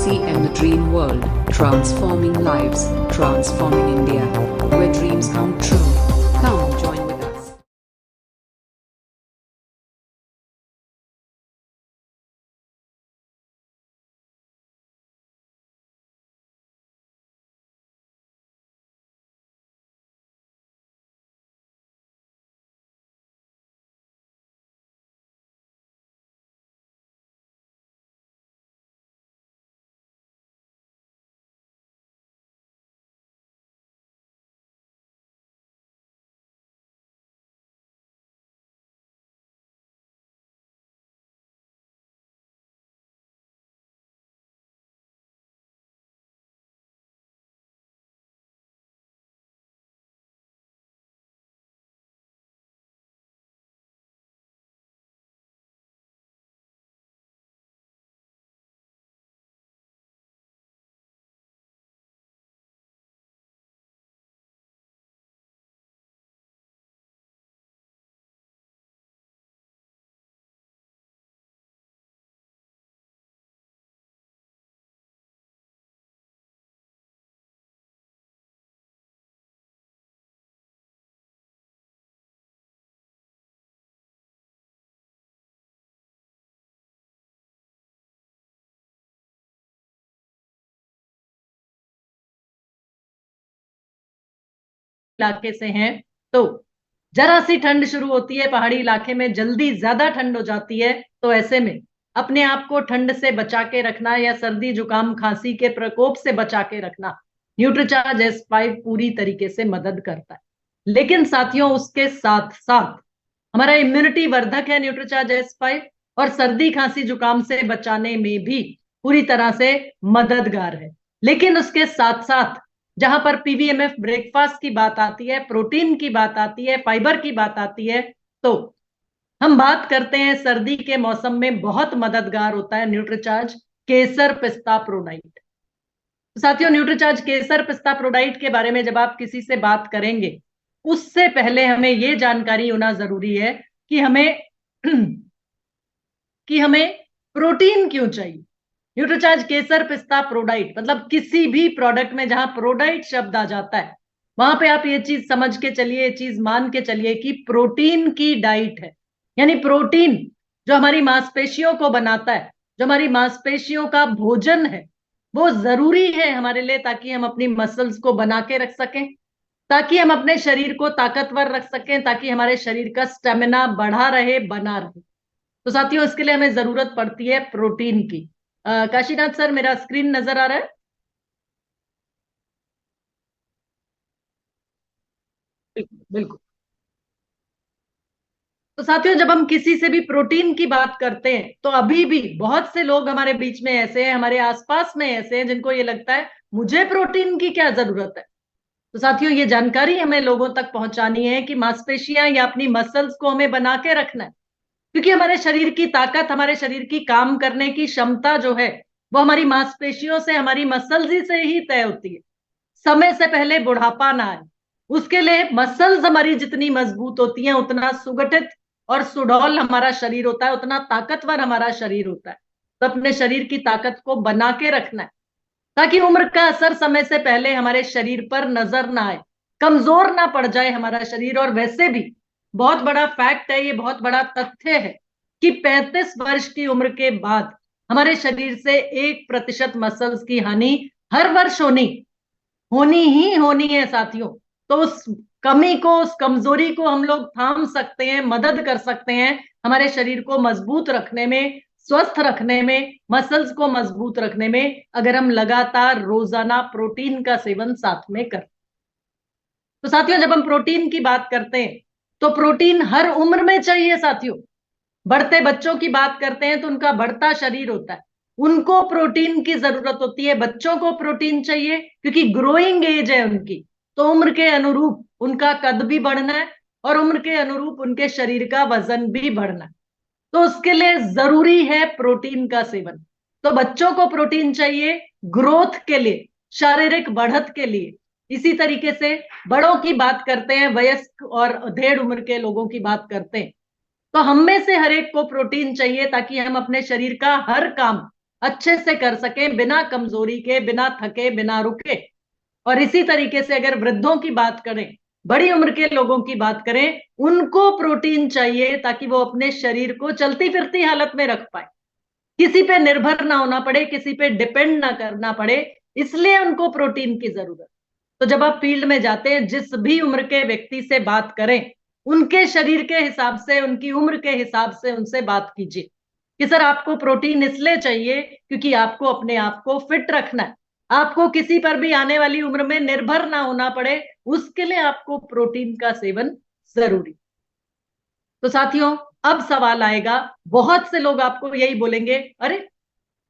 JCM The Dream World, transforming lives, transforming India, where dreams come true. Come join with us. इलाके से हैं तो जरा सी ठंड शुरू होती है, पहाड़ी इलाके में जल्दी ज्यादा ठंड हो जाती है। तो ऐसे में अपने आप को ठंड से बचा के रखना या सर्दी जुकाम खांसी के प्रकोप से बचा के रखना न्यूट्रीचार्ज S5 पूरी तरीके से मदद करता है। लेकिन साथियों, उसके साथ साथ हमारा इम्यूनिटी वर्धक है न्यूट्रीचार्ज S5, और सर्दी खांसी जुकाम से बचाने में भी पूरी तरह से मददगार है। लेकिन उसके साथ साथ जहां पर PVMF ब्रेकफास्ट की बात आती है, प्रोटीन की बात आती है, फाइबर की बात आती है, तो हम बात करते हैं सर्दी के मौसम में बहुत मददगार होता है न्यूट्रीचार्ज केसर पिस्ता प्रोडाइट। साथियों, न्यूट्रीचार्ज केसर पिस्ता प्रोडाइट के बारे में जब आप किसी से बात करेंगे, उससे पहले हमें यह जानकारी होना जरूरी है कि हमें प्रोटीन क्यों चाहिए। न्यूट्रीचार्ज केसर पिस्ता प्रोडाइट मतलब किसी भी प्रोडक्ट में जहां प्रोडाइट शब्द आ जाता है, वहां पे आप ये चीज समझ के चलिए, ये चीज मान के चलिए कि प्रोटीन की डाइट है। यानी प्रोटीन जो हमारी मांसपेशियों को बनाता है, जो हमारी मांसपेशियों का भोजन है, वो जरूरी है हमारे लिए, ताकि हम अपनी मसल्स को बना के रख सकें, ताकि हम अपने शरीर को ताकतवर रख सकें, ताकि हमारे शरीर का स्टेमिना बढ़ा रहे, बना रहे। तो साथियों, इसके लिए हमें जरूरत पड़ती है प्रोटीन की। काशीनाथ सर, मेरा स्क्रीन नजर आ रहा है? बिल्कुल। तो साथियों, जब हम किसी से भी प्रोटीन की बात करते हैं, तो अभी भी बहुत से लोग हमारे बीच में ऐसे हैं, हमारे आसपास में ऐसे हैं, जिनको ये लगता है मुझे प्रोटीन की क्या जरूरत है। तो साथियों, ये जानकारी हमें लोगों तक पहुंचानी है कि मांसपेशियां या अपनी मसल्स को हमें बना के रखना है, क्योंकि हमारे शरीर की ताकत, हमारे शरीर की काम करने की क्षमता जो है, वो हमारी मांसपेशियों से, हमारी मसल्स ही से ही तय होती है। समय से पहले बुढ़ापा ना आए, उसके लिए मसल्स हमारी जितनी मजबूत होती हैं, उतना सुगठित और सुडौल हमारा शरीर होता है, उतना ताकतवर हमारा शरीर होता है। तो अपने शरीर की ताकत को बना के रखना है, ताकि उम्र का असर समय से पहले हमारे शरीर पर नजर ना आए, कमजोर ना पड़ जाए हमारा शरीर। और वैसे भी बहुत बड़ा फैक्ट है, ये बहुत बड़ा तथ्य है कि 35 वर्ष की उम्र के बाद हमारे शरीर से 1% मसल्स की हानि हर वर्ष होनी ही होनी है साथियों। तो उस कमी को, उस कमजोरी को हम लोग थाम सकते हैं, मदद कर सकते हैं हमारे शरीर को मजबूत रखने में, स्वस्थ रखने में, मसल्स को मजबूत रखने में, अगर हम लगातार रोजाना प्रोटीन का सेवन साथ में करें। तो साथियों, जब हम प्रोटीन की बात करते हैं, तो प्रोटीन हर उम्र में चाहिए साथियों। बढ़ते बच्चों की बात करते हैं तो उनका बढ़ता शरीर होता है, उनको प्रोटीन की जरूरत होती है, बच्चों को प्रोटीन चाहिए, क्योंकि ग्रोइंग एज है उनकी। तो उम्र के अनुरूप उनका कद भी बढ़ना है, और उम्र के अनुरूप उनके शरीर का वजन भी बढ़ना है। तो उसके लिए जरूरी है प्रोटीन का सेवन। तो बच्चों को प्रोटीन चाहिए ग्रोथ के लिए, शारीरिक बढ़त के लिए। इसी तरीके से बड़ों की बात करते हैं, वयस्क और अधेड़ उम्र के लोगों की बात करते हैं, तो हम में से हर एक को प्रोटीन चाहिए, ताकि हम अपने शरीर का हर काम अच्छे से कर सकें, बिना कमजोरी के, बिना थके, बिना रुके। और इसी तरीके से अगर वृद्धों की बात करें, बड़ी उम्र के लोगों की बात करें, उनको प्रोटीन चाहिए ताकि वो अपने शरीर को चलती फिरती हालत में रख पाए, किसी पे निर्भर ना होना पड़े, किसी पे डिपेंड ना करना पड़े, इसलिए उनको प्रोटीन की जरूरत। तो जब आप फील्ड में जाते हैं, जिस भी उम्र के व्यक्ति से बात करें, उनके शरीर के हिसाब से, उनकी उम्र के हिसाब से उनसे बात कीजिए कि सर आपको प्रोटीन इसलिए चाहिए क्योंकि आपको अपने आप को फिट रखना है, आपको किसी पर भी आने वाली उम्र में निर्भर ना होना पड़े, उसके लिए आपको प्रोटीन का सेवन जरूरी। तो साथियों, अब सवाल आएगा, बहुत से लोग आपको यही बोलेंगे, अरे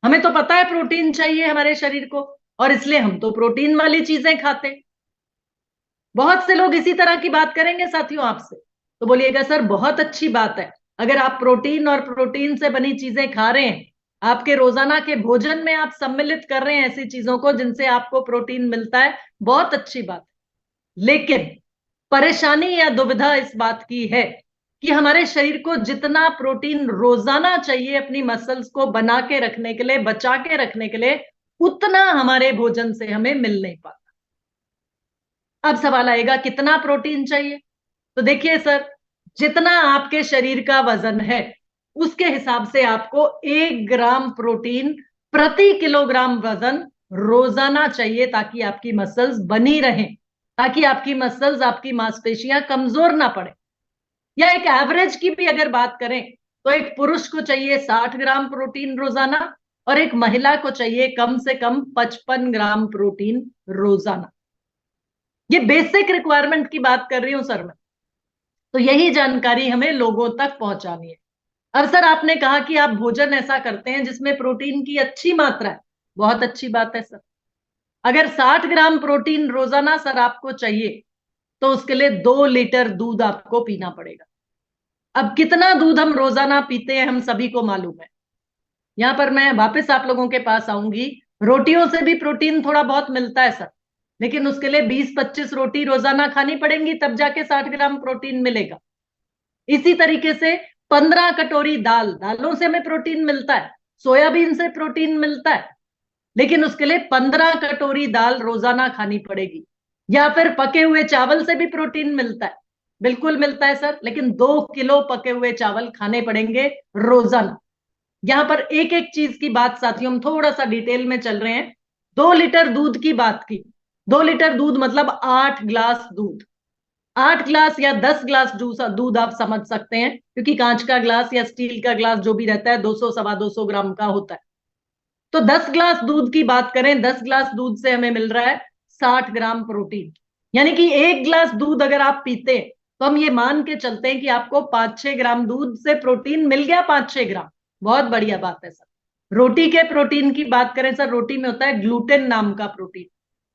हमें तो पता है प्रोटीन चाहिए हमारे शरीर को, और इसलिए हम तो प्रोटीन वाली चीजें खाते। बहुत से लोग इसी तरह की बात करेंगे साथियों आपसे। तो बोलिएगा सर बहुत अच्छी बात है, अगर आप प्रोटीन और प्रोटीन से बनी चीजें खा रहे हैं, आपके रोजाना के भोजन में आप सम्मिलित कर रहे हैं ऐसी चीजों को जिनसे आपको प्रोटीन मिलता है, बहुत अच्छी बात। लेकिन परेशानी या दुविधा इस बात की है कि हमारे शरीर को जितना प्रोटीन रोजाना चाहिए अपनी मसल्स को बना के रखने के लिए, बचा के रखने के लिए, उतना हमारे भोजन से हमें मिल नहीं पाता। अब सवाल आएगा कितना प्रोटीन चाहिए। तो देखिए सर, जितना आपके शरीर का वजन है उसके हिसाब से आपको 1 ग्राम प्रोटीन प्रति किलोग्राम वजन रोजाना चाहिए, ताकि आपकी मसल्स बनी रहें, ताकि आपकी मसल्स, आपकी मांसपेशियां कमजोर ना पड़े। या एक एवरेज की भी अगर बात करें, तो एक पुरुष को चाहिए 60 ग्राम प्रोटीन रोजाना, और एक महिला को चाहिए कम से कम 55 ग्राम प्रोटीन रोजाना। ये बेसिक रिक्वायरमेंट की बात कर रही हूं सर मैं। तो यही जानकारी हमें लोगों तक पहुंचानी है। अब सर आपने कहा कि आप भोजन ऐसा करते हैं जिसमें प्रोटीन की अच्छी मात्रा है, बहुत अच्छी बात है सर। अगर 60 ग्राम प्रोटीन रोजाना सर आपको चाहिए, तो उसके लिए 2 लीटर दूध आपको पीना पड़ेगा। अब कितना दूध हम रोजाना पीते हैं हम सभी को मालूम है। यहां पर मैं वापस आप लोगों के पास आऊंगी, रोटियों से भी प्रोटीन थोड़ा बहुत मिलता है सर, लेकिन उसके लिए 20-25 रोटी रोजाना खानी पड़ेंगी, तब जाके 60 ग्राम प्रोटीन मिलेगा। इसी तरीके से 15 कटोरी दाल, दालों से हमें प्रोटीन मिलता है, सोयाबीन से प्रोटीन मिलता है, लेकिन उसके लिए 15 कटोरी दाल रोजाना खानी पड़ेगी। या फिर पके हुए चावल से भी प्रोटीन मिलता है, बिल्कुल मिलता है सर, लेकिन 2 किलो पके हुए चावल खाने पड़ेंगे रोजाना। यहां पर एक एक चीज की बात साथियों हम थोड़ा सा डिटेल में चल रहे हैं। 2 लीटर दूध की बात की, 2 लीटर दूध मतलब 8 ग्लास दूध। 8 ग्लास या 10 ग्लास दूध आप समझ सकते हैं, क्योंकि कांच का ग्लास या स्टील का ग्लास जो भी रहता है 200 सवा 200 ग्राम का होता है। तो 10 ग्लास दूध की बात करें, 10 ग्लास दूध से हमें मिल रहा है 60 ग्राम प्रोटीन। यानी कि 1 ग्लास दूध अगर आप पीते हैं, तो हम ये मान के चलते हैं कि आपको 5-6 ग्राम दूध से प्रोटीन मिल गया, 5-6 ग्राम, बहुत बढ़िया बात है सर। रोटी के प्रोटीन की बात करें सर, रोटी में होता है ग्लूटेन नाम का प्रोटीन,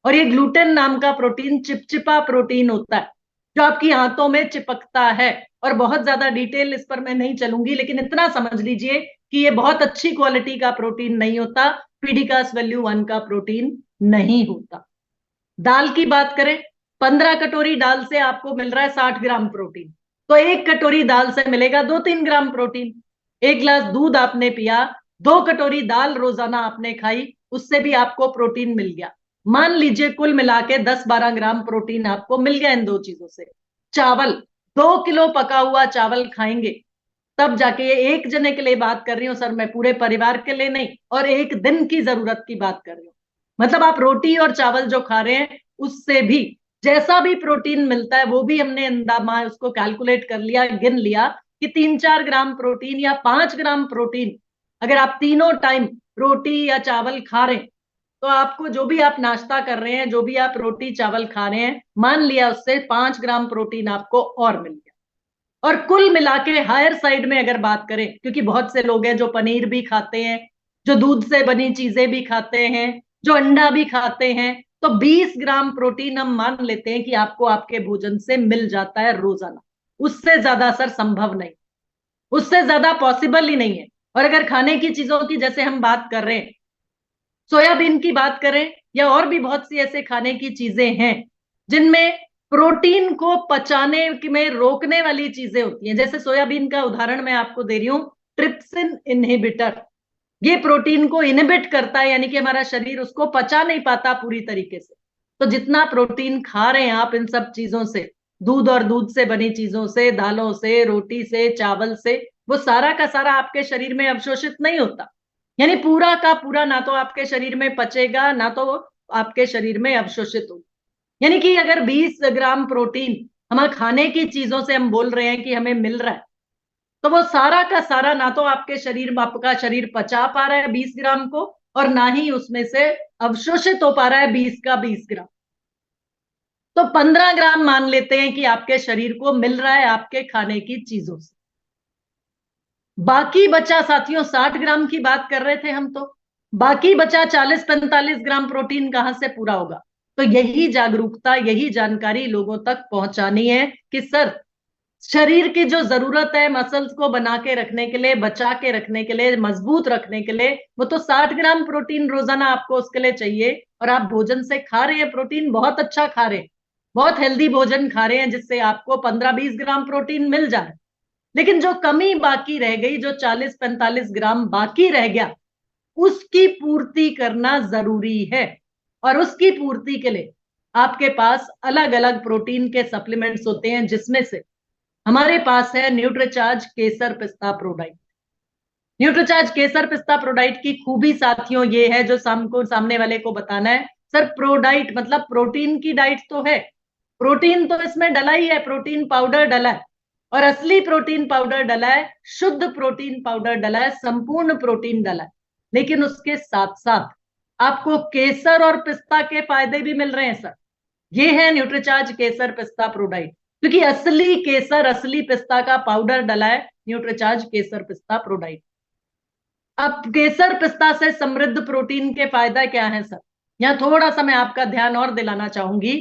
और ये ग्लूटेन नाम का प्रोटीन चिपचिपा प्रोटीन होता है, जो आपकी हाथों में चिपकता है। और बहुत ज्यादा डिटेल इस पर मैं नहीं चलूंगी, लेकिन इतना समझ लीजिए कि ये बहुत अच्छी क्वालिटी का प्रोटीन नहीं होता, पीडिकास वैल्यू 1 का प्रोटीन नहीं होता। दाल की बात करें, 15 कटोरी दाल से आपको मिल रहा है 60 ग्राम प्रोटीन, तो 1 कटोरी दाल से मिलेगा 2-3 ग्राम प्रोटीन। 1 ग्लास दूध आपने पिया, 2 कटोरी दाल रोजाना आपने खाई, उससे भी आपको प्रोटीन मिल गया। मान लीजिए कुल मिला के 10-12 ग्राम प्रोटीन आपको मिल गया इन दो चीजों से। चावल, 2 किलो पका हुआ चावल खाएंगे, तब जाके, ये एक जने के लिए बात कर रही हूँ सर मैं, पूरे परिवार के लिए नहीं, और एक दिन की जरूरत की बात कर रही हूँ। मतलब आप रोटी और चावल जो खा रहे हैं, उससे भी जैसा भी प्रोटीन मिलता है, वो भी हमने अंदामा उसको कैलकुलेट कर लिया, गिन लिया कि 3-4 ग्राम प्रोटीन या 5 ग्राम प्रोटीन, अगर आप तीनों टाइम रोटी या चावल खा रहे हैं, तो आपको जो भी आप नाश्ता कर रहे हैं, जो भी आप रोटी चावल खा रहे हैं, मान लिया उससे 5 ग्राम प्रोटीन आपको और मिल गया। और कुल मिला के हायर साइड में अगर बात करें, क्योंकि बहुत से लोग हैं जो पनीर भी खाते हैं, जो दूध से बनी चीजें भी खाते हैं, जो अंडा भी खाते हैं, तो 20 ग्राम प्रोटीन हम मान लेते हैं कि आपको आपके भोजन से मिल जाता है रोजाना। उससे ज्यादा सर संभव नहीं, उससे ज्यादा पॉसिबल ही नहीं है। और अगर खाने की चीजों की जैसे हम बात कर रहे हैं, सोयाबीन की बात करें, या और भी बहुत सी ऐसे खाने की चीजें हैं जिनमें प्रोटीन को पचाने में रोकने वाली चीजें होती हैं। जैसे सोयाबीन का उदाहरण मैं आपको दे रही हूं, ट्रिप्सिन इनहिबिटर। ये प्रोटीन को इनहिबिट करता है, यानी कि हमारा शरीर उसको पचा नहीं पाता पूरी तरीके से। तो जितना प्रोटीन खा रहे हैं आप इन सब चीजों से, दूध और दूध से बनी चीजों से, दालों से, रोटी से, चावल से, वो सारा का सारा आपके शरीर में अवशोषित नहीं होता, यानी पूरा का पूरा ना तो आपके शरीर में पचेगा, ना तो आपके शरीर में अवशोषित होगा। यानी कि अगर 20 ग्राम प्रोटीन हमारे खाने की चीजों से हम बोल रहे हैं कि हमें मिल रहा है, तो वो सारा का सारा ना तो आपके शरीर में आपका शरीर पचा पा रहा है 20 ग्राम को, और ना ही उसमें से अवशोषित हो पा रहा है 20 का 20 ग्राम। तो 15 ग्राम मान लेते हैं कि आपके शरीर को मिल रहा है आपके खाने की चीजों से। बाकी बचा साथियों 60 ग्राम की बात कर रहे थे हम, तो बाकी बचा 40-45 ग्राम प्रोटीन कहां से पूरा होगा? तो यही जागरूकता, यही जानकारी लोगों तक पहुंचानी है कि सर, शरीर की जो जरूरत है मसल्स को बना के रखने के लिए, बचा के रखने के लिए, मजबूत रखने के लिए, वो तो 60 ग्राम प्रोटीन रोजाना आपको उसके लिए चाहिए। और आप भोजन से खा रहे हैं प्रोटीन, बहुत अच्छा खा रहे हैं, बहुत हेल्दी भोजन खा रहे हैं, जिससे आपको 15-20 ग्राम प्रोटीन मिल जा रहा है। लेकिन जो कमी बाकी रह गई, जो 40-45 ग्राम बाकी रह गया, उसकी पूर्ति करना जरूरी है। और उसकी पूर्ति के लिए आपके पास अलग अलग प्रोटीन के सप्लीमेंट्स होते हैं, जिसमें से हमारे पास है न्यूट्रीचार्ज केसर पिस्ता प्रोडाइट। न्यूट्रीचार्ज केसर पिस्ता प्रोडाइट की खूबी साथियों ये है, जो सामने वाले को बताना है, सर प्रोडाइट मतलब प्रोटीन की डाइट तो है, प्रोटीन तो इसमें डला ही है, प्रोटीन पाउडर डला है, और असली प्रोटीन पाउडर डला है, शुद्ध प्रोटीन पाउडर डला है, संपूर्ण प्रोटीन डला है। लेकिन उसके साथ साथ आपको केसर और पिस्ता के फायदे भी मिल रहे हैं सर। ये है न्यूट्रीचार्ज केसर पिस्ता प्रोडाइट, क्योंकि असली केसर, असली पिस्ता का पाउडर डला है न्यूट्रीचार्ज केसर पिस्ता प्रोडाइट। अब केसर पिस्ता से समृद्ध प्रोटीन के फायदा क्या है सर? यहां थोड़ा सा मैं आपका ध्यान और दिलाना चाहूंगी।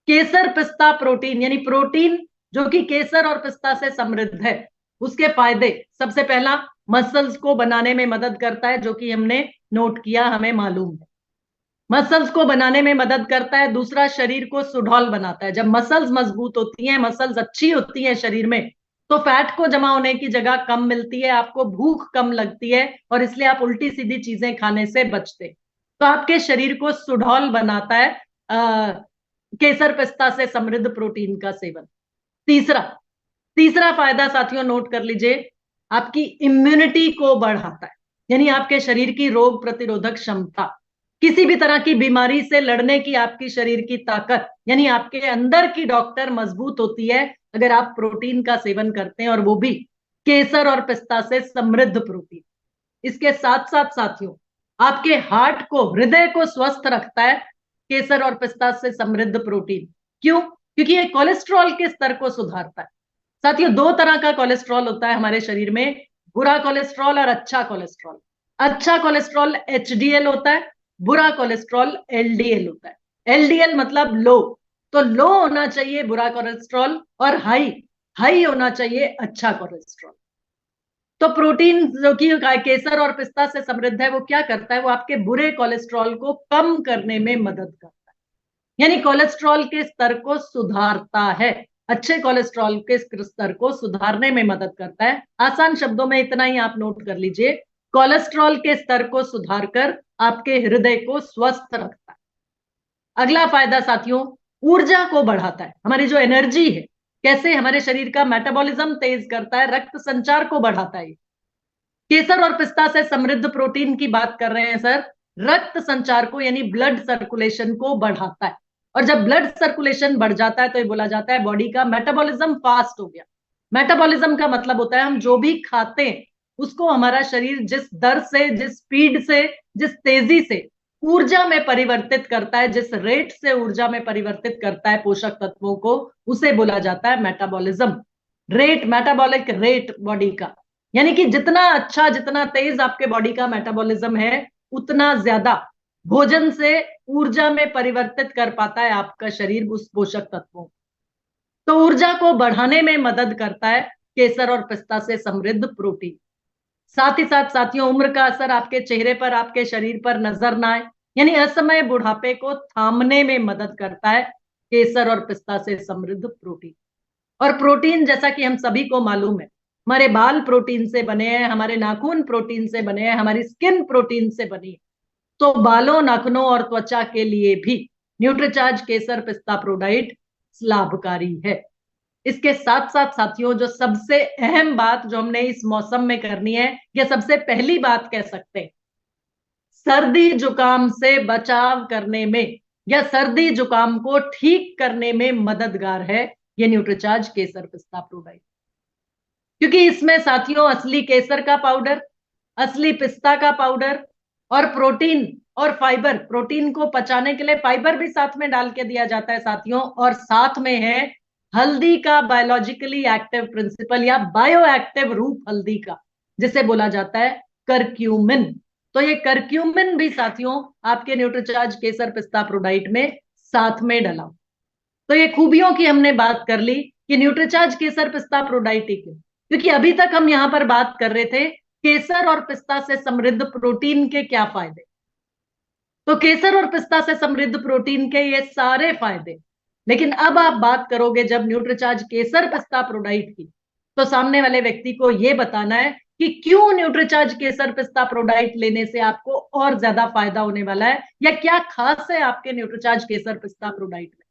केसर पिस्ता प्रोटीन यानी प्रोटीन जो कि केसर और पिस्ता से समृद्ध है, उसके फायदे, सबसे पहला, मसल्स को बनाने में मदद करता है, जो कि हमने नोट किया, हमें मालूम है मसल्स को बनाने में मदद करता है। दूसरा, शरीर को सुडौल बनाता है। जब मसल्स मजबूत होती हैं, मसल्स अच्छी होती हैं शरीर में, तो फैट को जमा होने की जगह कम मिलती है, आपको भूख कम लगती है, और इसलिए आप उल्टी सीधी चीजें खाने से बचते। तो आपके शरीर को सुडौल बनाता है केसर पिस्ता से समृद्ध प्रोटीन का सेवन। तीसरा तीसरा फायदा साथियों नोट कर लीजिए, आपकी इम्यूनिटी को बढ़ाता है, यानी आपके शरीर की रोग प्रतिरोधक क्षमता, किसी भी तरह की बीमारी से लड़ने की आपकी शरीर की ताकत, यानी आपके अंदर की डॉक्टर मजबूत होती है अगर आप प्रोटीन का सेवन करते हैं, और वो भी केसर और पिस्ता से समृद्ध प्रोटीन। इसके साथ साथ साथियों, आपके हार्ट को, हृदय को स्वस्थ रखता है केसर और पिस्ता से समृद्ध प्रोटीन। क्यों? क्योंकि ये कोलेस्ट्रॉल के स्तर को सुधारता है। साथियों, दो तरह का कोलेस्ट्रॉल होता है हमारे शरीर में, बुरा कोलेस्ट्रॉल और अच्छा कोलेस्ट्रॉल। अच्छा कोलेस्ट्रॉल एचडीएल होता है, बुरा कोलेस्ट्रॉल एलडीएल होता है। एलडीएल मतलब लो, तो लो होना चाहिए बुरा कोलेस्ट्रॉल, और हाई हाई होना चाहिए अच्छा कोलेस्ट्रॉल। तो प्रोटीन जो कि केसर और पिस्ता से समृद्ध है, वो क्या करता है? वो आपके बुरे कोलेस्ट्रॉल को कम करने में मदद करता है, यानी कोलेस्ट्रॉल के स्तर को सुधारता है, अच्छे कोलेस्ट्रॉल के स्तर को सुधारने में मदद करता है। आसान शब्दों में इतना ही आप नोट कर लीजिए, कोलेस्ट्रॉल के स्तर को सुधारकर आपके हृदय को स्वस्थ रखता है। अगला फायदा साथियों, ऊर्जा को बढ़ाता है, हमारी जो एनर्जी है, कैसे हमारे शरीर का मेटाबॉलिज्म तेज करता है, रक्त संचार को बढ़ाता है। केसर और पिस्ता से समृद्ध प्रोटीन की बात कर रहे हैं सर, रक्त संचार को यानी ब्लड सर्कुलेशन को बढ़ाता है, और जब ब्लड सर्कुलेशन बढ़ जाता है तो ये बोला जाता है बॉडी का मेटाबॉलिज्म फास्ट हो गया। मेटाबॉलिज्म का मतलब होता है हम जो भी खाते हैं उसको हमारा शरीर जिस दर से, जिस स्पीड से, जिस तेजी से ऊर्जा में परिवर्तित करता है, जिस रेट से ऊर्जा में परिवर्तित करता है पोषक तत्वों को, उसे बोला जाता है metabolism rate, metabolic rate body का। यानी कि जितना अच्छा, जितना तेज आपके बॉडी का मेटाबॉलिज्म है, उतना ज्यादा भोजन से ऊर्जा में परिवर्तित कर पाता है आपका शरीर उस पोषक तत्वों को। तो ऊर्जा को बढ़ाने में मदद करता है केसर और पिस्ता से समृद्ध प्रोटीन। साथ ही साथ साथियों, उम्र का असर आपके चेहरे पर, आपके शरीर पर नजर ना आए, यानी असमय बुढ़ापे को थामने में मदद करता है केसर और पिस्ता से समृद्ध प्रोटीन। और प्रोटीन, जैसा कि हम सभी को मालूम है, हमारे बाल प्रोटीन से बने हैं, हमारे नाखून प्रोटीन से बने हैं, हमारी स्किन प्रोटीन से बनी है। तो बालों, नाखूनों और त्वचा के लिए भी न्यूट्रीचार्ज केसर पिस्ता प्रोडाइट लाभकारी है। इसके साथ साथ साथियों, जो सबसे अहम बात जो हमने इस मौसम में करनी है, या सबसे पहली बात कह सकते हैं, सर्दी जुकाम से बचाव करने में या सर्दी जुकाम को ठीक करने में मददगार है ये न्यूट्रीचार्ज केसर पिस्ता प्रोडाइट। क्योंकि इसमें साथियों असली केसर का पाउडर, असली पिस्ता का पाउडर और प्रोटीन और फाइबर, प्रोटीन को पचाने के लिए फाइबर भी साथ में डाल के दिया जाता है साथियों, और साथ में है हल्दी का बायोलॉजिकली एक्टिव प्रिंसिपल या बायो एक्टिव रूप हल्दी का, जिसे बोला जाता है करक्यूमिन। तो ये करक्यूमिन भी साथियों आपके न्यूट्रीचार्ज केसर पिस्ता प्रोडाइट में साथ में डला। तो ये खूबियों की हमने बात कर ली कि न्यूट्रीचार्ज केसर पिस्ता प्रोडाइट क्यों, क्योंकि अभी तक हम यहां पर बात कर रहे थे केसर और पिस्ता से समृद्ध प्रोटीन के क्या फायदे। तो केसर और पिस्ता से समृद्ध प्रोटीन के ये सारे फायदे, लेकिन अब आप बात करोगे जब न्यूट्रीचार्ज केसर पिस्ता प्रोडाइट की, तो सामने वाले व्यक्ति को यह बताना है कि क्यों न्यूट्रीचार्ज केसर पिस्ता प्रोडाइट लेने से आपको और ज्यादा फायदा होने वाला है, या क्या खास है आपके न्यूट्रीचार्ज केसर पिस्ता प्रोडाइट में।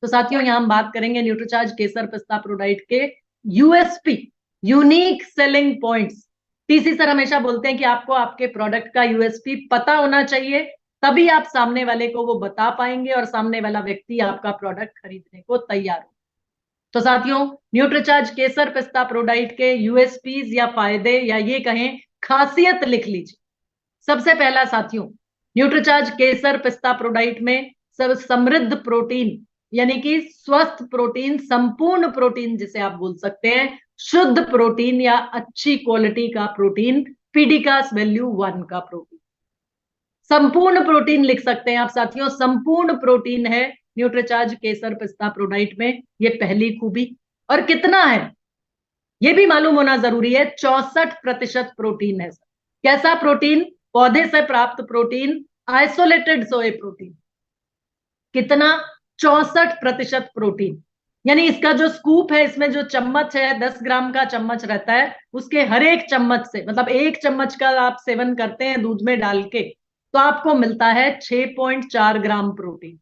तो साथियों यहां हम बात करेंगे न्यूट्रीचार्ज केसर पिस्ता प्रोडाइट के USP, unique selling points. TC sir हमेशा बोलते हैं कि आपको आपके प्रोडक्ट का यूएसपी पता होना चाहिए, तभी आप सामने वाले को वो बता पाएंगे और सामने वाला व्यक्ति आपका प्रोडक्ट खरीदने को तैयार हो। तो साथियों न्यूट्रीचार्ज केसर पिस्ता प्रोडाइट के यूएसपीज या फायदे या ये कहें खासियत लिख लीजिए। सबसे पहला साथियों, न्यूट्रीचार्ज केसर पिस्ता प्रोडाइट में समृद्ध प्रोटीन, यानी कि स्वस्थ प्रोटीन, संपूर्ण प्रोटीन जिसे आप बोल सकते हैं, शुद्ध प्रोटीन या अच्छी क्वालिटी का प्रोटीन, पीडिकास वैल्यू 1 का प्रोटीन। संपूर्ण प्रोटीन लिख सकते हैं आप साथियों, संपूर्ण प्रोटीन है न्यूट्रीचार्ज केसर पिस्ता प्रोडाइट में, ये पहली खूबी। और कितना है ये भी मालूम होना जरूरी है, 64% प्रोटीन है। कैसा प्रोटीन? पौधे से प्राप्त प्रोटीन, आइसोलेटेड सोए प्रोटीन। कितना? 64% प्रोटीन। यानी इसका जो स्कूप है, इसमें जो चम्मच है, 10 ग्राम का चम्मच रहता है, उसके हर एक चम्मच से, मतलब एक चम्मच का आप सेवन करते हैं दूध में डाल के, तो आपको मिलता है 6.4 ग्राम प्रोटीन।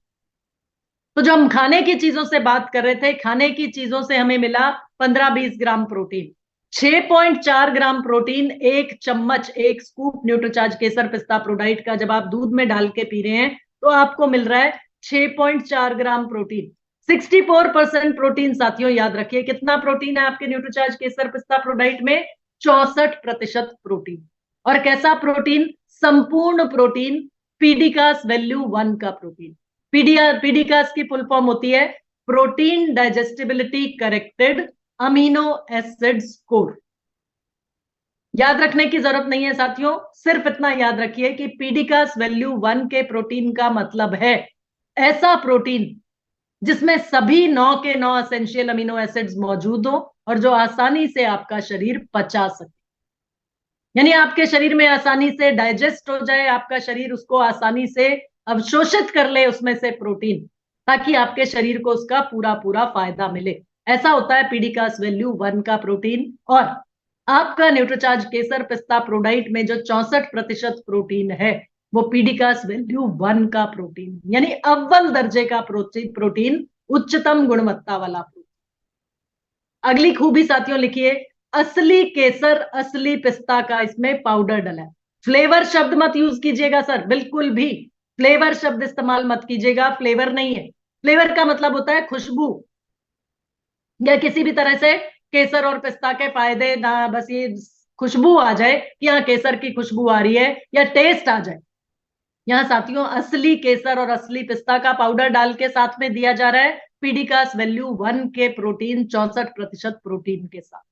तो जो हम खाने की चीजों से बात कर रहे थे, खाने की चीजों से हमें मिला 15-20 ग्राम प्रोटीन। 6.4 ग्राम प्रोटीन एक चम्मच, एक स्कूप न्यूट्रीचार्ज केसर पिस्ता प्रोडाइट का जब आप दूध में डाल के पी रहे हैं, तो आपको मिल रहा है 6.4 ग्राम प्रोटीन। 64% प्रोटीन साथियों, याद रखिए कितना प्रोटीन है आपके न्यूट्रीचार्ज केसर पिस्ता प्रोडाइट में? 64% प्रोटीन। और कैसा प्रोटीन? संपूर्ण प्रोटीन, पीडिकास वैल्यू 1 का प्रोटीन। पीडिकास की फुल फॉर्म होती है protein digestibility corrected amino acid score. याद रखने की जरूरत नहीं है साथियों, सिर्फ इतना याद रखिए कि पीडिकास वैल्यू 1 के प्रोटीन का मतलब है ऐसा प्रोटीन जिसमें सभी 9 के 9 एसेंशियल अमीनो एसिड्स मौजूद हो और जो आसानी से आपका शरीर पचा सके, यानी आपके शरीर में आसानी से डाइजेस्ट हो जाए, आपका शरीर उसको आसानी से अवशोषित कर ले उसमें से प्रोटीन, ताकि आपके शरीर को उसका पूरा पूरा फायदा मिले। ऐसा होता है पीडिकास वैल्यू 1 का प्रोटीन। और आपका न्यूट्रीचार्ज केसर पिस्ता प्रोडाइट में जो 64% प्रोटीन है, वो पीडिकास वैल्यू 1 का प्रोटीन, यानी अव्वल दर्जे का प्रोटीन, उच्चतम गुणवत्ता वाला प्रोटीन। अगली खूबी साथियों लिखिए, असली केसर, असली पिस्ता का इसमें पाउडर डला है। फ्लेवर शब्द मत यूज कीजिएगा सर, बिल्कुल भी फ्लेवर शब्द इस्तेमाल मत कीजिएगा, फ्लेवर नहीं है। फ्लेवर का मतलब होता है खुशबू, या किसी भी तरह से केसर और पिस्ता के फायदे ना, बस ये खुशबू आ जाए कि हाँ केसर की खुशबू आ रही है, या टेस्ट आ जाए। यहाँ साथियों असली केसर और असली पिस्ता का पाउडर डाल के साथ में दिया जा रहा है पीडिकास वैल्यू 1 के प्रोटीन, 64% प्रोटीन के साथ।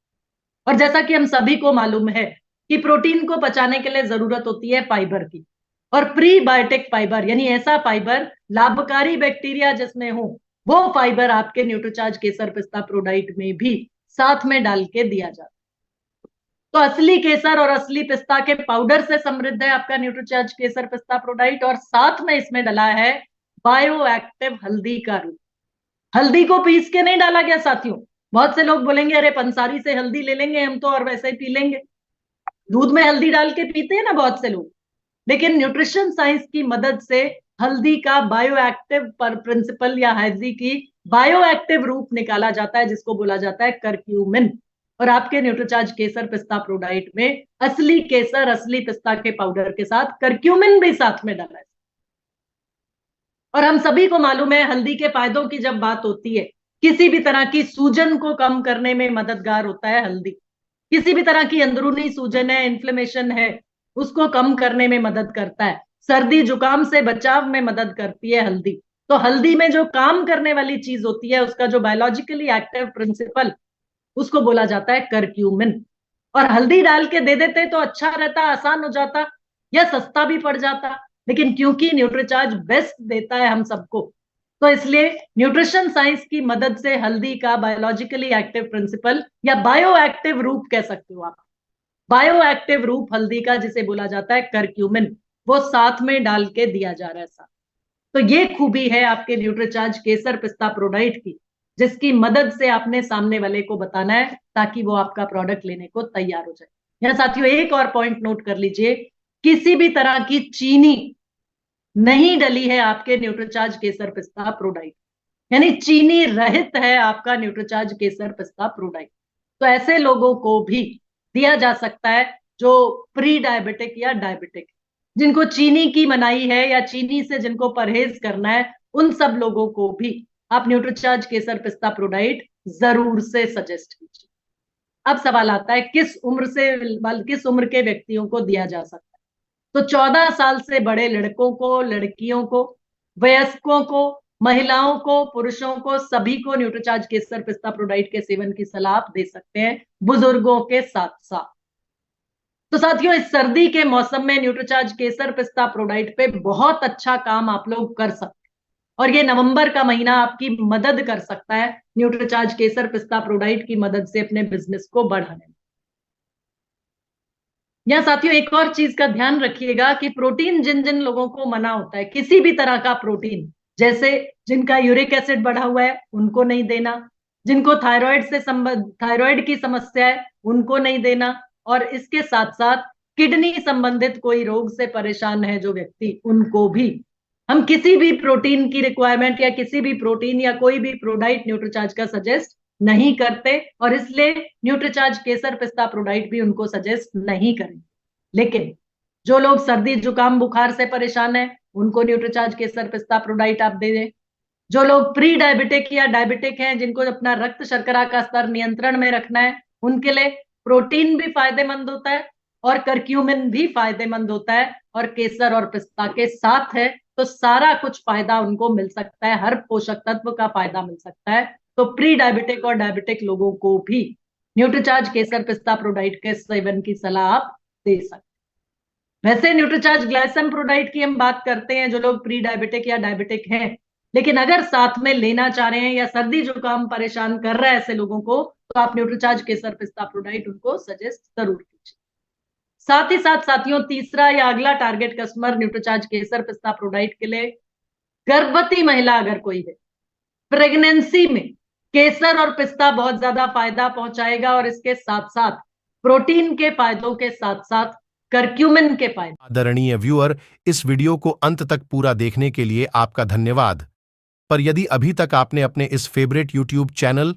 और जैसा कि हम सभी को मालूम है कि प्रोटीन को पचाने के लिए जरूरत होती है फाइबर की, और प्रीबायोटिक फाइबर, यानी ऐसा फाइबर लाभकारी बैक्टीरिया जिसमें हो, वो फाइबर आपके न्यूट्रीचार्ज केसर पिस्ता प्रोडाइट में भी साथ में डाल के दिया जाता है। तो असली केसर और असली पिस्ता के पाउडर से समृद्ध है आपका न्यूट्रीचार्ज केसर पिस्ता प्रोडाइट, और साथ में इसमें डला है बायो एक्टिव हल्दी का रूप। हल्दी को पीस के नहीं डाला गया साथियों, बहुत से लोग बोलेंगे अरे पंसारी से हल्दी ले लेंगे हम तो और वैसे ही पी लेंगे, दूध में हल्दी डाल के पीते हैं ना बहुत से लोग। लेकिन न्यूट्रिशन साइंस की मदद से हल्दी का बायोएक्टिव प्रिंसिपल या हल्दी की बायोएक्टिव रूप निकाला जाता है, जिसको बोला जाता है करक्यूमिन। और आपके न्यूट्रीचार्ज केसर पिस्ता प्रोडाइट में असली केसर, असली पिस्ता के पाउडर के साथ करक्यूमिन भी साथ में डाला है। और हम सभी को मालूम है हल्दी के फायदों की जब बात होती है, किसी भी तरह की सूजन को कम करने में मददगार होता है हल्दी। किसी भी तरह की अंदरूनी सूजन है, इन्फ्लेमेशन है, उसको कम करने में मदद करता है। सर्दी जुकाम से बचाव में मदद करती है हल्दी। तो हल्दी में जो काम करने वाली चीज होती है, उसका जो बायोलॉजिकली एक्टिव प्रिंसिपल, उसको बोला जाता है करक्यूमिन। और हल्दी डाल के दे देते तो अच्छा रहता, आसान हो जाता या सस्ता भी पड़ जाता। लेकिन क्योंकि न्यूट्रीचार्ज बेस्ट देता है हम सबको, तो इसलिए न्यूट्रिशन साइंस की मदद से हल्दी का बायोलॉजिकली एक्टिव प्रिंसिपल या बायो एक्टिव रूप कह सकते हो आप, बायो एक्टिव रूप हल्दी का जिसे बोला जाता है करक्यूमिन, वो साथ में डाल के दिया जा रहा है साथ। तो ये खूबी है आपके न्यूट्रीचार्ज केसर पिस्ता प्रोडाइट की, जिसकी मदद से आपने सामने वाले को बताना है ताकि वो आपका प्रोडक्ट लेने को तैयार हो जाए। यहाँ साथियों एक और पॉइंट नोट कर लीजिए, किसी भी तरह की चीनी नहीं डली है आपके न्यूट्रीचार्ज केसर पिस्ता प्रोडाइट, यानी चीनी रहित है आपका न्यूट्रीचार्ज केसर पिस्ता प्रोडाइट। तो ऐसे लोगों को भी दिया जा सकता है जो प्री डायबिटिक या डायबिटिक, जिनको चीनी की मनाही है या चीनी से जिनको परहेज करना है, उन सब लोगों को भी आप न्यूट्रीचार्ज केसर पिस्ता प्रोडाइट जरूर से सजेस्ट कीजिए। अब सवाल आता है किस उम्र के व्यक्तियों को दिया जा सकता है। तो 14 साल से बड़े लड़कों को, लड़कियों को, वयस्कों को, महिलाओं को, पुरुषों को, सभी को न्यूट्रीचार्ज केसर पिस्ता प्रोडाइट के सेवन की सलाह आप दे सकते हैं, बुजुर्गों के साथ साथ। तो साथियों इस सर्दी के मौसम में न्यूट्रीचार्ज केसर पिस्ता प्रोडाइट पे बहुत अच्छा काम आप लोग कर सकते हैं, और ये नवंबर का महीना आपकी मदद कर सकता है न्यूट्रीचार्ज केसर पिस्ता प्रोडाइट की मदद से अपने बिजनेस को बढ़ाने में। यहाँ साथियों एक और चीज का ध्यान रखिएगा कि प्रोटीन जिन जिन लोगों को मना होता है, किसी भी तरह का प्रोटीन, जैसे जिनका यूरिक एसिड बढ़ा हुआ है उनको नहीं देना, जिनको थायराइड की समस्या है उनको नहीं देना, और इसके साथ साथ किडनी संबंधित कोई रोग से परेशान है जो व्यक्ति, उनको भी हम किसी भी प्रोटीन की रिक्वायरमेंट या किसी भी प्रोटीन या कोई भी प्रोडाइट न्यूट्रीचार्ज का सजेस्ट नहीं करते, और इसलिए न्यूट्रीचार्ज केसर पिस्ता प्रोडाइट भी उनको सजेस्ट नहीं करें। लेकिन जो लोग सर्दी जुकाम बुखार से परेशान है उनको न्यूट्रीचार्ज केसर पिस्ता प्रोडाइट आप दे दें। जो लोग प्री डायबिटिक या डायबिटिक हैं, जिनको अपना रक्त शर्करा का स्तर नियंत्रण में रखना है, उनके लिए प्रोटीन भी फायदेमंद होता है और करक्यूमिन भी फायदेमंद होता है, और केसर और पिस्ता के साथ है तो सारा कुछ फायदा उनको मिल सकता है, हर पोषक तत्व का फायदा मिल सकता है। तो प्री डायबिटिक और डायबिटिक लोगों को भी न्यूट्रीचार्ज केसर पिस्ता प्रोडाइट के सेवन की सलाह आप दे सकते हैं। वैसे न्यूट्रीचार्ज ग्लाइसम प्रोडाइट की हम बात करते हैं जो लोग प्री डायबिटिक या डायबिटिक हैं, लेकिन अगर साथ में लेना चाह रहे हैं या सर्दी जुकाम परेशान कर रहा है ऐसे लोगों को, तो आप न्यूट्रीचार्ज केसर पिस्ता प्रोडाइट उनको सजेस्ट जरूर कीजिए। साथ ही साथ साथियों तीसरा या अगला टारगेट कस्टमर न्यूट्रीचार्ज केसर पिस्ता प्रोडाइट के लिए गर्भवती महिला अगर कोई है, प्रेगनेंसी में केसर और पिस्ता बहुत ज्यादा फायदा पहुंचाएगा, और इसके साथ साथ प्रोटीन के फायदों के साथ साथ करक्यूमिन के फायदे। आदरणीय व्यूअर, इस वीडियो को अंत तक पूरा देखने के लिए आपका धन्यवाद। पर यदि अभी तक आपने अपने इस favourite YouTube channel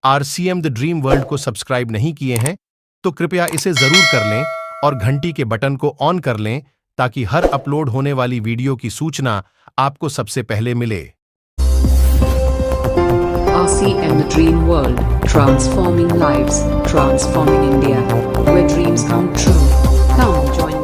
RCM the dream world को सब्सक्राइब नहीं किए हैं, तो कृपया इसे जरूर कर लें और घंटी के बटन को ऑन कर लें ताकि हर अपलोड होने वाली वीडियो की सूचना आपको सबसे पहले मिले। RCM the Dream World, transforming lives, transforming India, where dreams come true. Come join